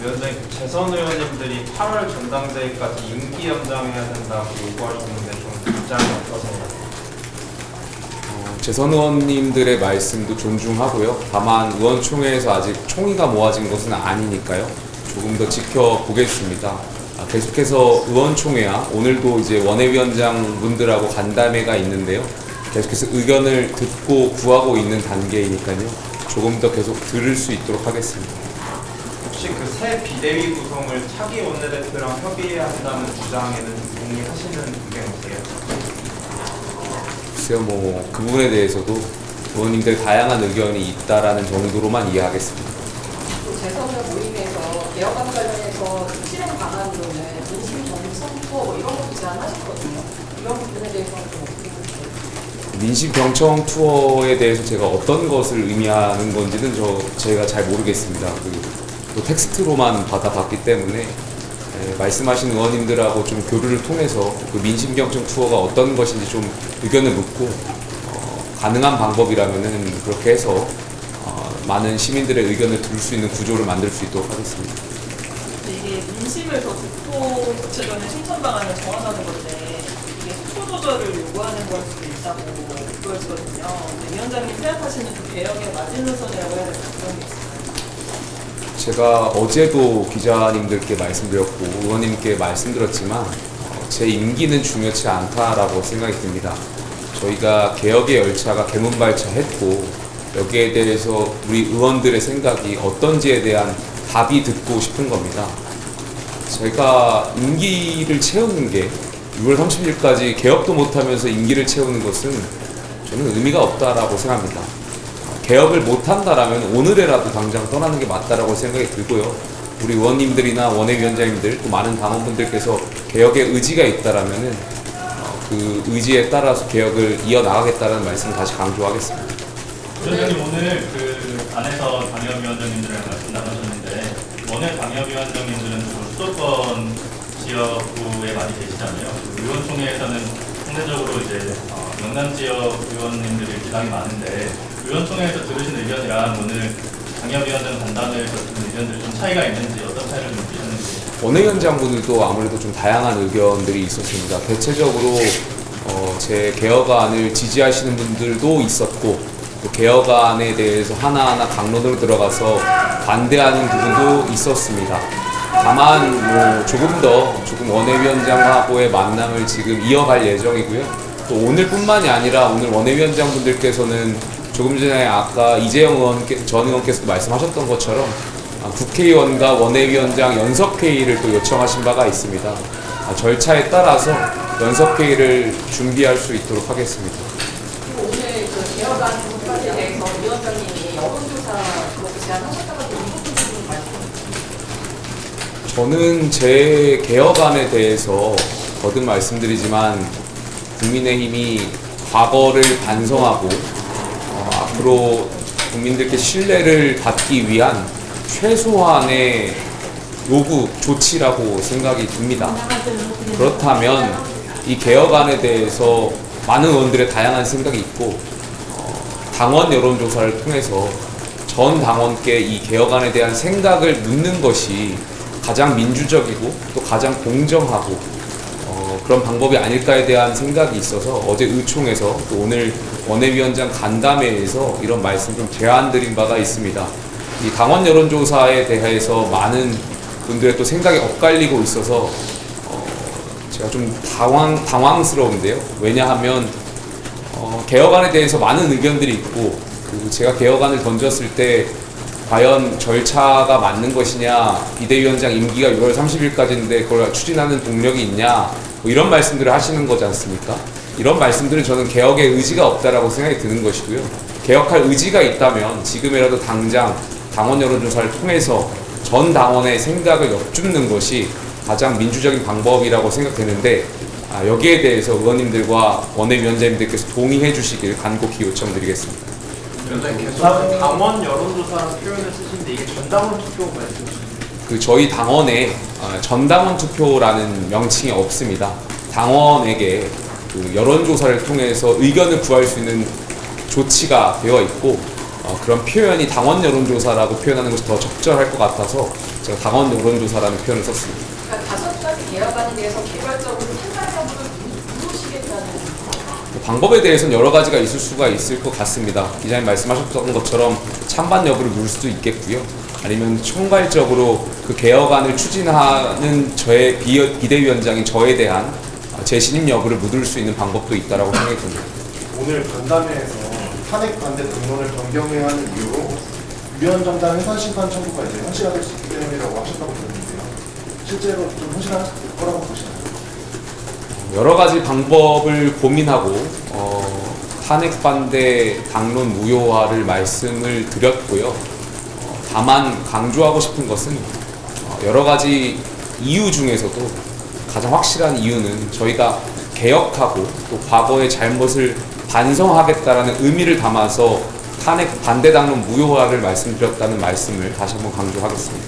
위원장님, 재선 의원님들이 8월 전당대회까지 임기 연장해야 된다고 요구하셨는데 좀 입장이 어떠세요? 재선 의원님들의 말씀도 존중하고요. 다만 의원총회에서 아직 총의가 모아진 것은 아니니까요. 조금 더 지켜보겠습니다. 계속해서 의원총회야 오늘도 이제 원외위원장 분들하고 간담회가 있는데요. 계속해서 의견을 듣고 구하고 있는 단계이니까요. 조금 더 계속 들을 수 있도록 하겠습니다. 혹시 그 새 비대위 구성을 차기 원내대표랑 협의해야 한다는 주장에는 동의하시는 의견이세요? 글쎄요, 그 부분에 대해서도 의원님들 다양한 의견이 있다라는 정도로만 이해하겠습니다. 재선의 모임에서 개혁안 관련해서 실행 방안으로는 민심 정청 투어 이런 거 제안하셨거든요. 이런 부분에 대해서는 좀 어떻게 보세요? 민심 경청 투어에 대해서 제가 어떤 것을 의미하는 건지는 제가 잘 모르겠습니다. 또 텍스트로만 받아봤기 때문에 말씀하신 의원님들하고 좀 교류를 통해서 그 민심 경청 투어가 어떤 것인지 좀 의견을 묻고 가능한 방법이라면은 그렇게 해서 많은 시민들의 의견을 들을 수 있는 구조를 만들 수 있도록 하겠습니다. 이게 민심을 더 듣고 구체적인 실천 방안을 정하자는 건데 이게 속도 조절을 요구하는 걸 수도 있다고 보여지거든요. 위원장님 생각하시는 그 개혁의 마지노선이라고 해야 될까 그런 게 있어요. 제가 어제도 기자님들께 말씀드렸고 의원님께 말씀드렸지만 제 임기는 중요치 않다라고 생각이 듭니다. 저희가 개혁의 열차가 개문발차했고 여기에 대해서 우리 의원들의 생각이 어떤지에 대한 답이 듣고 싶은 겁니다. 제가 임기를 채우는 게 6월 30일까지 개혁도 못하면서 임기를 채우는 것은 저는 의미가 없다라고 생각합니다. 개혁을 못한다라면 오늘이라도 당장 떠나는 게 맞다라고 생각이 들고요. 우리 의원님들이나 원외위원장님들 또 많은 당원분들께서 개혁의 의지가 있다라면은 그 의지에 따라서 개혁을 이어나가겠다는 말씀을 다시 강조하겠습니다. 위원장님 오늘 그 안에서 당협위원장님들이랑 말씀 나누셨는데 원외 당협위원장님들은 주로 수도권 지역구에 많이 계시잖아요. 의원총회에서는 상대적으로 이제 영남 지역 의원님들이 기량이 많은데 의원총회에서 들으신 의견이랑 오늘 당협위원장 간담회에서 들은 의견들이 좀 차이가 있는지 어떤 차이를 좀 느끼셨는지. 원외위원장분들도 아무래도 좀 다양한 의견들이 있었습니다. 대체적으로 제 개혁안을 지지하시는 분들도 있었고 또 개혁안에 대해서 하나하나 강론으로 들어가서 반대하는 부분도 있었습니다. 다만 조금 원외위원장하고의 만남을 지금 이어갈 예정이고요. 또 오늘뿐만이 아니라 오늘 원외위원장분들께서는 조금 전에 아까 이재영 전 의원께서도 말씀하셨던 것처럼 국회의원과 원외위원장 연석회의를 또 요청하신 바가 있습니다. 절차에 따라서 연석회의를 준비할 수 있도록 하겠습니다. 그리고 오늘 그 개혁안 부분에 대해서 위원장님이 여론조사 그렇게 제안하셨다고 이 부분 좀 말씀해 주세요. 저는 제 개혁안에 대해서 거듭 말씀드리지만 국민의힘이 과거를 반성하고 앞으로 국민들께 신뢰를 받기 위한 최소한의 요구 조치라고 생각이 듭니다. 그렇다면 이 개혁안에 대해서 많은 의원들의 다양한 생각이 있고 당원 여론조사를 통해서 전 당원께 이 개혁안에 대한 생각을 묻는 것이 가장 민주적이고 또 가장 공정하고 그런 방법이 아닐까에 대한 생각이 있어서 어제 의총에서 또 오늘 원외위원장 간담회에서 이런 말씀 좀 제안드린 바가 있습니다. 이 당원 여론조사에 대해서 많은 분들의 또 생각이 엇갈리고 있어서 제가 좀 당황스러운데요. 왜냐하면 개혁안에 대해서 많은 의견들이 있고 제가 개혁안을 던졌을 때 과연 절차가 맞는 것이냐, 비대위원장 임기가 6월 30일까지인데 그걸 추진하는 동력이 있냐, 이런 말씀들을 하시는 거지 않습니까? 이런 말씀들은 저는 개혁의 의지가 없다라고 생각이 드는 것이고요. 개혁할 의지가 있다면 지금이라도 당장 당원 여론조사를 통해서 전 당원의 생각을 여쭙는 것이 가장 민주적인 방법이라고 생각되는데 여기에 대해서 의원님들과 원외위원장님들께서 동의해 주시길 간곡히 요청드리겠습니다. 위원장님 계속 당원 여론조사라는 표현을 쓰시는데 이게 전당원 투표 말씀이십니까? 저희 당원에 전당원 투표라는 명칭이 없습니다. 당원에게 여론조사를 통해서 의견을 구할 수 있는 조치가 되어 있고 그런 표현이 당원 여론조사라고 표현하는 것이 더 적절할 것 같아서 제가 당원 여론조사라는 표현을 썼습니다. 그러니까 5가지 개혁안에 대해서 개별적으로 찬반 여부를 물으시겠다는 방법에 대해서는 여러 가지가 있을 수가 있을 것 같습니다. 기자님 말씀하셨던 것처럼 찬반 여부를 물을 수도 있겠고요. 아니면 총괄적으로 그 개혁안을 추진하는 저의 비대위원장인 저에 대한 제 신임 여부를 묻을 수 있는 방법도 있다라고 생각이 듭니다. 오늘 간담회에서 탄핵 반대 당론을 변경해야 하는 이유로 위원장단 해산 심판 청구가 이제 현실화될 수 있기 때문이라고 하셨다고 들었는데요. 실제로 좀 현실화될 거라고 보시나요? 여러 가지 방법을 고민하고 탄핵 반대 당론 무효화를 말씀을 드렸고요. 다만 강조하고 싶은 것은 여러 가지 이유 중에서도 가장 확실한 이유는 저희가 개혁하고 또 과거의 잘못을 반성하겠다라는 의미를 담아서 탄핵 반대 당론 무효화를 말씀드렸다는 말씀을 다시 한번 강조하겠습니다.